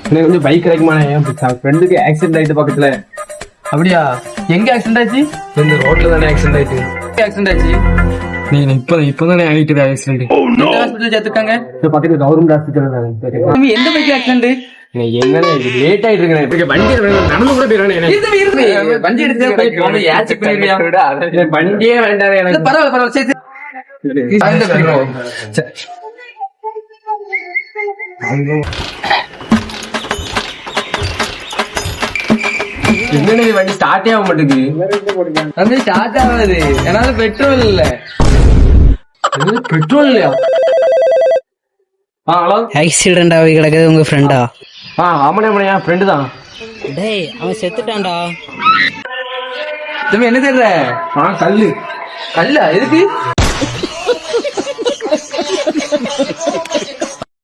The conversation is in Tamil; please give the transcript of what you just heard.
எனக்கு கொஞ்சம் பைக் கிடைக்குமா? என் ஃப்ரெண்டுக்கு ஆக்சிடென்ட் ஆயிட்டு பக்கத்துல. அப்படியா? எங்க ஆக்சிடென்ட் ஆச்சு? இந்த ரோட்ல தானே ஆக்சிடென்ட் ஆயிட்டு. ஆக்சிடென்ட் ஆச்சு? நீங்க இப்பதானே ஆயிட்டு ஆக்சிடென்ட். எந்த ஹாஸ்பிட்டல் சேர்த்துருக்காங்க? பக்கத்துல கவர்மெண்ட் ஹாஸ்பிட்டல். தம்பி, எந்த பைக் ஆக்சிடென்ட்? என்னன்னு லேட் ஆயிட்டு இருக்கேன். வண்டி நடந்து கூட போயிடுவானே. வண்டி எடுத்து ஏச்சு பண்ணிருக்கியா? வண்டியே வேண்டாம் எனக்கு. பரவாயில்ல சரி. என்னன்னு வண்டி ஸ்டார்ட்டே ஆக மாட்டேங்குது. வந்து ஸ்டார்ட் ஆகாது, ஏன்னா பெட்ரோல் இல்ல. பெட்ரோல் இல்லையா? ஹலோ, ஆக்சிடென்ட் ஆகி கிடக்குது உங்க ஃப்ரெண்டா? ஆமாண்ணே என் ஃப்ரெண்டு தான். டேய், அவன் செத்துட்டான்டா. தம்பி என்ன தேடுற? கல்லு. கல்லா? எதுக்கு?